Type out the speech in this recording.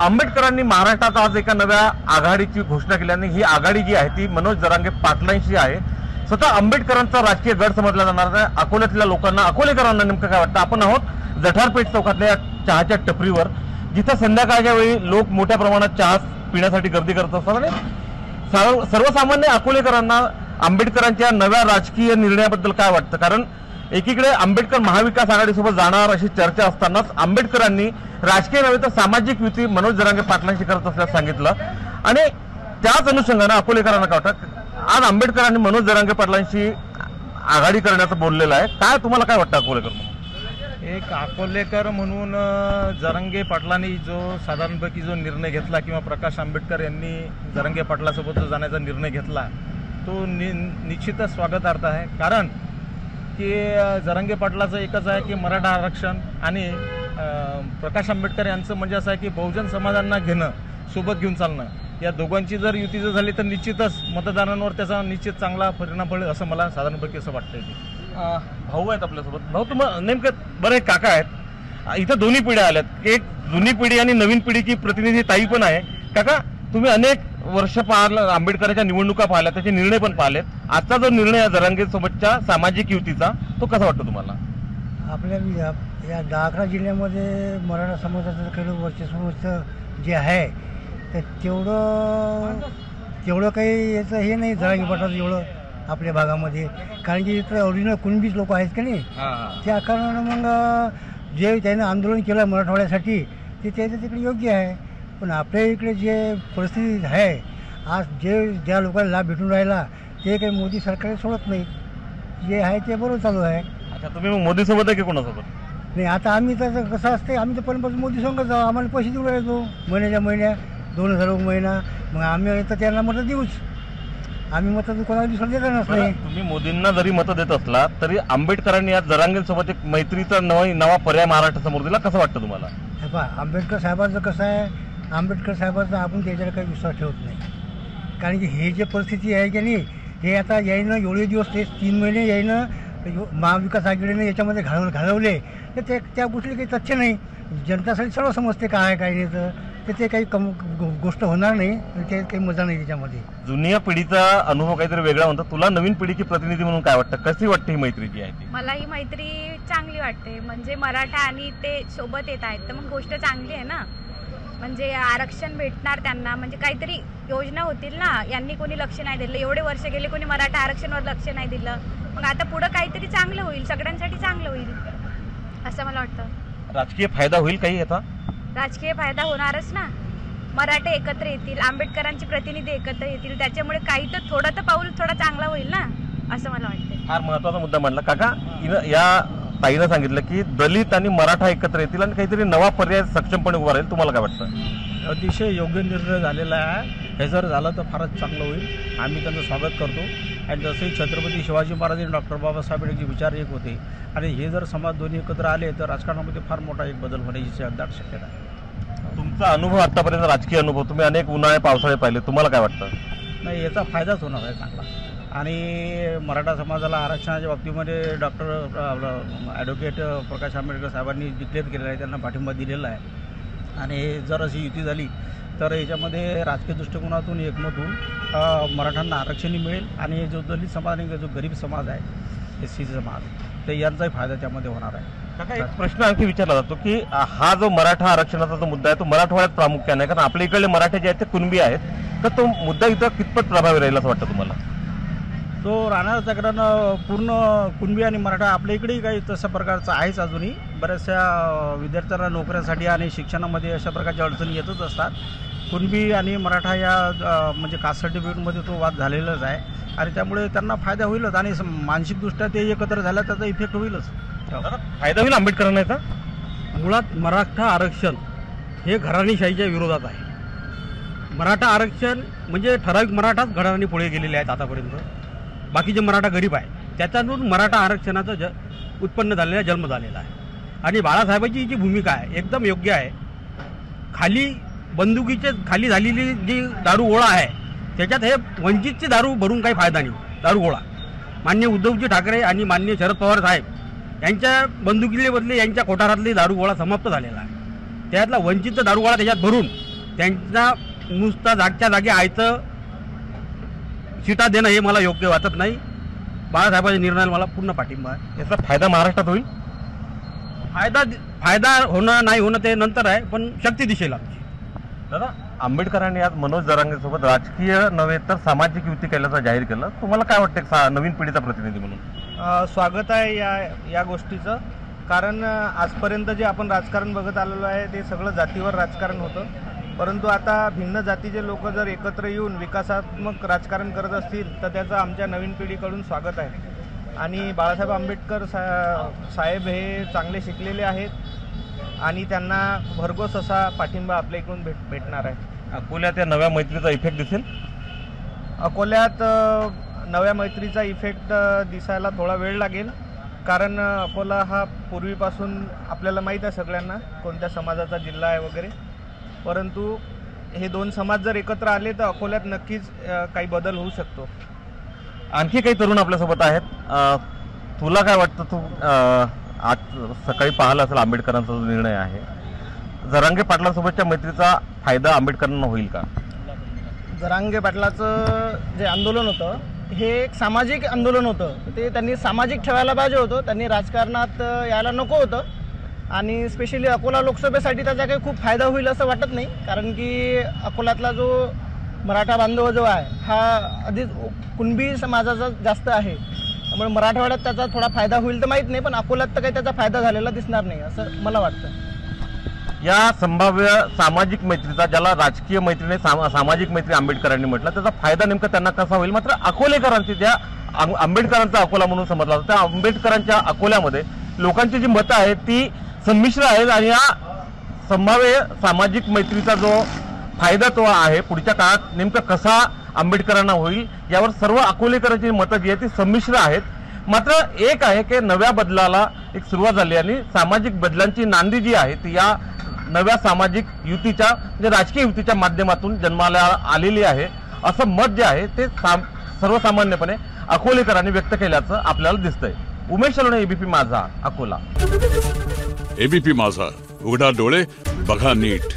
आंबेडकरांनी महाराष्ट्रात आज एका नव्या आघाडीची घोषणा केल्याने ही आघाडी जी आहे ती मनोज जरांगे पाटलांशी आहे। स्वतः आंबेडकरांचा राजकीय गड समजला जाणार आहे। अकोल्यातल्या लोकांना, अकोलेकरांना नेमकं काय वाटतं? आपण आहोत जठारपेठ चौकातल्या चहाच्या टपरीवर, जिथे संध्याकाळच्या वेळी लोक मोठ्या प्रमाणात चहा पिण्यासाठी गर्दी करत असतात आणि सर्वसामान्य अकोलेकरांना आंबेडकरांच्या नव्या राजकीय निर्णयाबद्दल काय वाटतं? कारण एकीकडे आंबेडकर महाविकास आघाडीसोबत जाणार अशी चर्चा असतानाच आंबेडकरांनी राजकीय नव्हे तर सामाजिक युती मनोज जरांगे पाटलांशी करत असल्याचं सांगितलं आणि त्याच अनुषंगाने अकोलेकरांना काय वाटतं? आज आंबेडकरांनी मनोज जरांगे पाटलांशी आघाडी करण्याचं बोललेलं आहे, काय तुम्हाला काय वाटतं अकोलेकर? एक अकोलेकर म्हणून जरांगे पाटलांनी जो साधारणपैकी जो निर्णय घेतला किंवा प्रकाश आंबेडकर यांनी जरांगे पाटलासोबत जो जाण्याचा निर्णय घेतला तो निश्चितच स्वागतार्थ आहे। कारण की जरांगे पाटलाचं एकच आहे की मराठा आरक्षण आणि प्रकाश आंबेडकर यांचं म्हणजे असं आहे की बहुजन समाजांना घेणं, सोबत घेऊन चालणं, या दोघांची जर युती जर झाली तर निश्चितच मतदारांवर त्याचा निश्चित चांगला परिणाम पडेल असं मला साधारणपैकी असं वाटतंय। भाऊ आहेत आपल्यासोबत, भाऊ तुम्हाला नेमकं बरे काका आहेत, इथं दोन्ही पिढ्या आल्यात, एक जुनी पिढी आणि नवीन पिढीची प्रतिनिधी ताई पण आहे। काका, तुम्ही अनेक वर्ष पाहिलं, आंबेडकरांच्या निवडणुका पाहिल्या, त्याचे निर्णय पण पाहिलेत, आजचा जो निर्णय आहे जरांगे सोबतच्या सामाजिक युतीचा तो कसा वाटतो तुम्हाला? आपल्या या 11 जिल्ह्यामध्ये मराठा समाजाचं काही वर्चस्व जे आहे तर तेवढं काही याचं हे नाही जरांगे पाटलाचं एवढं आपल्या भागामध्ये, कारण की इथं ओरिजिनल कुणबीच लोक आहेत का नाही, त्या कारणानं मग जे त्यानं आंदोलन केलं मराठवाड्यासाठी ते त्याचं तिकडे योग्य आहे। पण आपल्या इकडे जे परिस्थिती आहे आज, ज्या लोकांना लाभ भेटून राहिला ते काही मोदी सरकार सोडत नाही, जे आहे ते बरोबर चालू आहे। अच्छा, तुम्ही मग मोदी सोबत आहे की कोणासोबत? नाही, आता आम्ही तर कसं असते, आम्ही तर पहिल्यापासून मोदी सोबत जाऊ, आम्हाला पैसे देऊ राहतो महिन्या 2000 महिना, मग आम्ही तर त्यांना मतं देऊच, आम्ही मतं कोणाला दुसरं देतच नाही। तुम्ही मोदींना जरी मतं देत असला तरी आंबेडकरांनी आज जरांगेसोबत एक मैत्रीचा नवा पर्याय महाराष्ट्रासमोर दिला, कसं वाटतं तुम्हाला? हे पहा, आंबेडकर साहेबांचं कसं आहे, आंबेडकर साहेबांचा आपण त्याच्यावर काही विश्वास ठेवत नाही, कारण की हे जे परिस्थिती आहे की नाही, हे आता यायनं एवढे दिवस ते 3 महिने यायनं महाविकास आघाडीनं याच्यामध्ये घालवले तर त्या गोष्टी काही तथ्य नाही, जनतासाठी सर्व समजते काय आहे काय नाही, तर ते काही गोष्ट होणार नाही, ते काही मजा नाही त्याच्यामध्ये। जुन्या पिढीचा अनुभव काहीतरी वेगळा म्हणतो, तुला नवीन पिढीची प्रतिनिधी म्हणून काय वाटतं, कशी वाटते ही मैत्री जी आहे ती? मला ही मैत्री चांगली वाटते, म्हणजे मराठा आणि ते सोबत येत आहेत तर मग गोष्ट चांगली आहे ना, म्हणजे आरक्षण भेटणार त्यांना, म्हणजे काहीतरी योजना होतील ना, यांनी कोणी लक्ष नाही दिलं, एवढे वर्ष गेले कोणी मराठा आरक्षणावर लक्ष नाही दिलं, मग आता पुढे काहीतरी चांगलं होईल, सगळ्यांसाठी चांगलं होईल असं मला वाटतं। राजकीय फायदा होईल काही याचा? राजकीय फायदा होणारच ना, मराठे एकत्र येतील, आंबेडकरांचे प्रतिनिधी एकत्र येतील, त्याच्यामुळे काही तर थोडं तर पाऊल थोडा चांगला होईल ना असं मला वाटतं। फार महत्वाचा मुद्दा मांडला काका, या ताईनं सांगितलं की दलित आणि मराठा एकत्र येतील आणि काहीतरी नवा पर्याय सक्षमपणे उभा राहील, तुम्हाला काय वाटतं? अतिशय योग्य निर्णय झालेला आहे, हे जर झालं तर फारच चांगलं होईल, आम्ही त्यांचं स्वागत करतो। आणि जसे छत्रपती शिवाजी महाराज आणि डॉक्टर बाबासाहेब यांचे विचार एक होते आणि हे जर समाज दोन्ही एकत्र आले तर राजकारणामध्ये फार मोठा एक बदल होण्याची दाट शक्यता आहे। तुमचा अनुभव आतापर्यंत राजकीय अनुभव, तुम्ही अनेक उन्हाळे पावसाळे पाहिले, तुम्हाला काय वाटतं? नाही, याचा फायदाच होणार आहे चांगला, आणि मराठा समाजाला आरक्षणाच्या बाबतीमध्ये ॲडव्होकेट प्रकाश आंबेडकर साहेबांनी डिक्लेअर केलेलं आहे, त्यांना पाठिंबा दिलेला आहे, आणि जर अशी युती झाली तर याच्यामध्ये राजकीय दृष्टिकोनातून एकमत होऊन मराठ्यांना आरक्षणही मिळेल आणि जो दलित समाज आणि जो गरीब समाज आहे SC समाज, तर यांचाही फायदा त्यामध्ये होणार आहे। काका, एक प्रश्न आणखी विचारला जातो की हा जो मराठा आरक्षणाचा जो मुद्दा आहे तो मराठवाड्यात प्रामुख्याने आहे, कारण आपल्या इकडले मराठे जे आहेत ते कुणबी आहेत, तर तो मुद्दा इथं कितपत प्रभावी राहील असं वाटतं तुम्हाला? तो राहण्याचं कारण पूर्ण कुणबी आणि मराठा आपल्या इकडेही काही तशा प्रकारचं आहेच, अजूनही बऱ्याचशा विद्यार्थ्यांना नोकऱ्यांसाठी आणि शिक्षणामध्ये अशा प्रकारच्या अडचणी येतच असतात। कुणबी आणि मराठा या म्हणजे कास्ट सर्टिफिकेटमध्ये तो वाद झालेलाच आहे आणि त्यामुळे त्यांना फायदा होईलच आणि मानसिकदृष्ट्या ते एकत्र झाल्या त्याचा इफेक्ट होईलच, फायदा होईल आंबेडकरांना याचा। मुळात मराठा आरक्षण हे घराणेशाहीच्या विरोधात आहे। मराठा आरक्षण म्हणजे ठराविक मराठाच घराणे पुढे गेलेले आहेत आतापर्यंत, बाकीचे मराठा गरीब आहे, त्याच्यातून मराठा आरक्षणाचं उत्पन्न झालेला जन्म झालेला आहे। आणि बाळासाहेबांची जी भूमिका आहे एकदम योग्य आहे, खाली बंदुकीचे खाली झालेली जी दारू गोळा आहे त्याच्यात हे वंचितची दारू भरून काही फायदा नाही, दारू गोळा माननीय उद्धवजी ठाकरे आणि माननीय शरद पवार साहेब यांच्या बंदुकीले बदले यांच्या कोठारातली दारू गोळा समाप्त झालेला आहे, त्यातला वंचितचा दारू गोळा त्याच्यात भरून त्यांना नुसता जागच्या जागी आयतं सीटा देणं हे मला योग्य वाटत नाही. बाळासाहेबांच्या निर्णयाला मला पूर्ण पाठिंबा आहे. याचा फायदा महाराष्ट्रात होईल. फायदा होणं नाही होणं ते नंतर आहे, पण शक्ती दिसेल आमची. दादा, आंबेडकरांनी आज मनोज जरांगे सोबत राजकीय नव्हे तर सामाजिक युती केल्याचं जाहीर केलं. तुम्हाला काय वाटतं नवीन पिढीचा प्रतिनिधी म्हणून? स्वागत आहे या गोष्टीचं. कारण आजपर्यंत जे आपण राजकारण बघत आलेलो आहे ते सगळं जातीवर राजकारण होतं. परंतु आता भिन्न जातीचे लोक जर एकत्र येऊन विकासात्मक राजकारण करत असतील तर त्याचं आमच्या नवीन पिढीकडून स्वागत आहे. आणि बाळासाहेब आंबेडकर साहेब हे चांगले शिकलेले आहेत आणि त्यांना भरघोस असा पाठिंबा आपल्या इकडून भेटणार आहे. अकोल्यात या नव्या मैत्रीचा इफेक्ट दिसेल. अकोल्यात नव्या मैत्रीचा इफेक्ट दिसायला थोडा वेळ लागेल. कारण अकोला हा पूर्वीपासून आपल्याला माहीत आहे सगळ्यांना कोणत्या समाजाचा जिल्हा आहे वगैरे. परंतु हे दोन समाज जर एकत्र आले तर अकोल्यात नक्कीच काही बदल होऊ शकतो. आणखी काही तरुण आपल्यासोबत आहेत. तुला काय वाटतं, तू आज सकाळी पाहिलं असेल आंबेडकरांचा जो निर्णय आहे, जरांगे पाटलांसोबतच्या मैत्रीचा फायदा आंबेडकरांना होईल का? जरांगे पाटलाचं जे आंदोलन होतं हे एक सामाजिक आंदोलन होतं. ते त्यांनी सामाजिक ठेवायला पाहिजे होतं. त्यांनी राजकारणात यायला नको होतं. आणि स्पेशली अकोला लोकसभेसाठी त्याचा काही खूप फायदा होईल असं वाटत नाही. कारण की अकोल्यातला जो मराठा बांधव जो आहे हा आधीच कुणबी समाजाचा जास्त आहे. त्यामुळे मराठवाड्यात त्याचा थोडा फायदा होईल तर माहीत नाही, पण अकोल्यात तर काही त्याचा फायदा झालेला दिसणार नाही असं मला वाटतं. या संभाव्य सामाजिक मैत्रीचा, ज्याला राजकीय मैत्रीने सामाजिक मैत्री आंबेडकरांनी म्हटलं, त्याचा फायदा नेमका त्यांना कसा होईल? मात्र अकोलेकरांची, ज्या आंबेडकरांचा अकोला म्हणून समजला जातो, त्या आंबेडकरांच्या अकोल्यामध्ये लोकांची जी मतं आहेत ती संमिश्र आहेत. आणि या संभाव्य सामाजिक मैत्रीचा जो फायदा तो आहे पुढच्या काळात नेमका कसा आंबेडकरांना होईल यावर सर्व अकोलेकरांची मतं जी आहेत ती संमिश्र आहेत. मात्र एक आहे की नव्या बदलाला एक सुरुवात झाली आणि सामाजिक बदलांची नांदी जी आहे ती या नव्या सामाजिक युतीच्या, म्हणजे राजकीय युतीच्या माध्यमातून जन्माला आलेली आहे, असं मत जे आहे ते सर्वसामान्यपणे अकोलेकरांनी व्यक्त केल्याचं आपल्याला दिसतंय. उमेश सलोणे, एबीपी माझा, अकोला. एबीपी माझा, उघडा डोळे बघा नीट.